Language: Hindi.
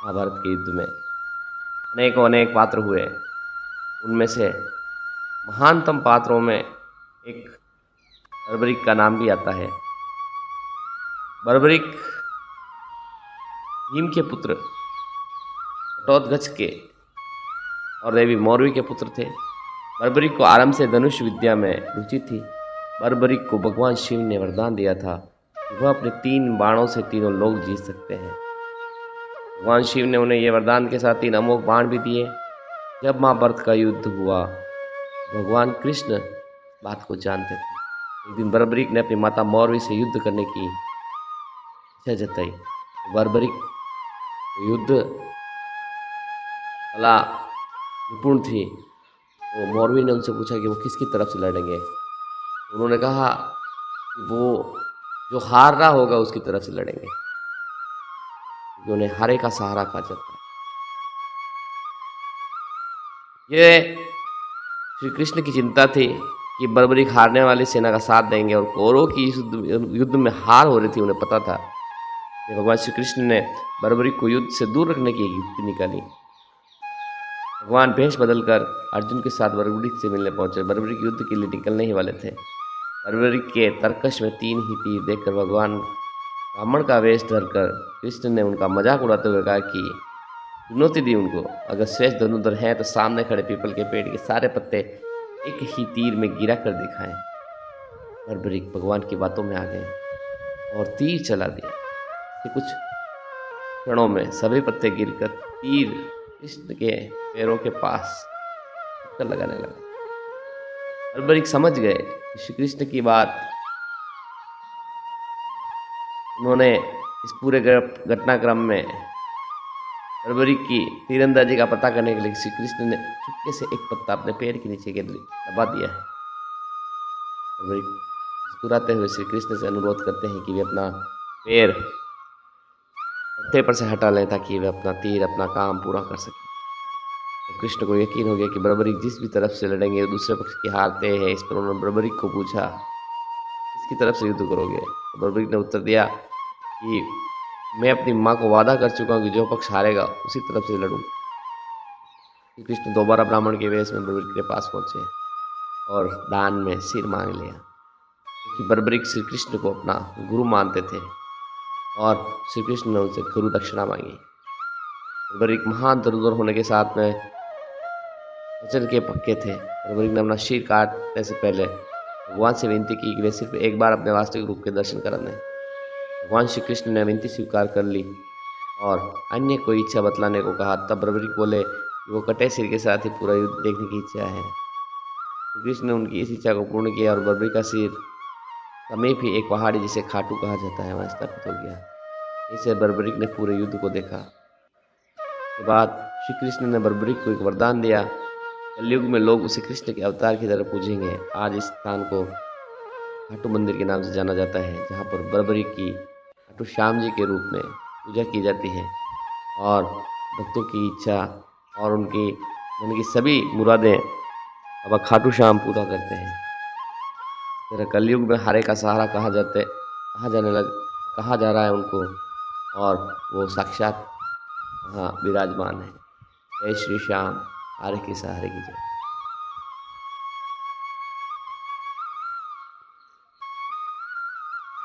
महाभारत के युद्ध में अनेकों अनेक पात्र हुए। उनमें से महानतम पात्रों में एक बर्बरीक का नाम भी आता है। बर्बरीक भीम के पुत्र घटोत्कच के और देवी मौरवी के पुत्र थे। बर्बरीक को आरंभ से धनुष विद्या में रुचि थी। बर्बरीक को भगवान शिव ने वरदान दिया था कि वह अपने 3 बाणों से तीनों लोक जीत सकते हैं। भगवान शिव ने उन्हें यह वरदान के साथ 3 अमोघ बाण भी दिए। जब महाभारत का युद्ध हुआ, भगवान कृष्ण बात को जानते थे। एक दिन बर्बरीक ने अपनी माता मौरवी से युद्ध करने की इच्छा जताई। बर्बरीक युद्ध कला निपुण थी, तो मौरवी ने उनसे पूछा कि वो किसकी तरफ से लड़ेंगे। उन्होंने कहा कि वो जो हार रहा होगा उसकी तरफ से लड़ेंगे, क्योंकि उन्हें हारे का सहारा कहा जाता है। ये श्री कृष्ण की चिंता थी कि बर्बरीक हारने वाली सेना का साथ देंगे, और कौरवों की युद्ध में हार हो रही थी, उन्हें पता था। कि भगवान श्री कृष्ण ने बर्बरीक को युद्ध से दूर रखने की युक्ति निकाली। भगवान भेष बदलकर अर्जुन के साथ बर्बरीक से मिलने पहुंचे। बर्बरीक युद्ध के लिए निकलने ही वाले थे। बर्बरीक के तरकश में 3 ही तीर देखकर भगवान ब्राह्मण का वेश धरकर कृष्ण ने उनका मजाक उड़ाते हुए कहा कि चुनौती दी उनको, अगर श्रेष्ठ धनुर्धर हैं तो सामने खड़े पीपल के पेड़ के सारे पत्ते एक ही तीर में गिरा कर दिखाएं। बर्बरीक भगवान की बातों में आ गए और तीर चला दिया। कुछ क्षणों में सभी पत्ते गिरकर तीर कृष्ण के पैरों के पास लगाने लगा। बर्बरीक समझ गए कि श्री कृष्ण की बात। उन्होंने इस पूरे घटनाक्रम में बर्बरीक की तीरंदाजी का पता करने के लिए श्री कृष्ण ने चुपके से एक पत्ता अपने पैर के नीचे के दबा दिया है। बर्बरीक मुस्कुराते हुए श्री कृष्ण से अनुरोध करते हैं कि वे अपना पैर पत्ते पर से हटा लें, ताकि वे अपना तीर, अपना काम पूरा कर सकें। तो कृष्ण को यकीन हो गया कि बर्बरीक जिस भी तरफ से लड़ेंगे दूसरे पक्ष की हार तय है। इस पर उन्होंने बर्बरीक को पूछा, किसकी तरफ से युद्ध करोगे? तो बर्बरीक ने उत्तर दिया कि मैं अपनी माँ को वादा कर चुका हूँ कि जो पक्ष हारेगा उसी तरफ से लड़ूंगा। श्री कृष्ण दोबारा ब्राह्मण के वेश में बर्बरीक के पास पहुंचे और दान में सिर मांग लिया, क्योंकि बर्बरीक श्री कृष्ण को अपना गुरु मानते थे और श्री कृष्ण ने उनसे गुरु दक्षिणा मांगी। बर्बरीक महान धनुर्धर होने के साथ में वचन के पक्के थे। बर्बरीक ने अपना शीर काटने से पहले भगवान से विनती की कि वे सिर्फ एक बार अपने वास्तविक रूप के दर्शन करा दें। भगवान श्री कृष्ण ने विनती स्वीकार कर ली और अन्य कोई इच्छा बतलाने को कहा। तब बर्बरीक बोले कि वो कटे सिर के साथ ही पूरा युद्ध देखने की इच्छा है। श्री कृष्ण ने उनकी इस इच्छा को पूर्ण किया और बर्बरीक का सिर समीप ही एक पहाड़ी जिसे खाटू कहा जाता है वहाँ स्थापित हो गया। इसे बर्बरीक ने पूरे युद्ध को देखा। के बाद श्री कृष्ण ने बर्बरीक को एक वरदान दिया। कलयुग में लोग उसे कृष्ण के अवतार की तरह पूजेंगे। आज इस स्थान को खाटू मंदिर के नाम से जाना जाता है, जहाँ पर बर्बरीक की खाटू श्याम जी के रूप में पूजा की जाती है और भक्तों की इच्छा और उनकी मन की सभी मुरादें अब खाटू श्याम पूरा करते हैं। इस तरह कलयुग में हारे का सहारा कहा जा रहा है उनको, और वो साक्षात वहाँ विराजमान है। जय श्री श्याम, हारे के सहारे की जय।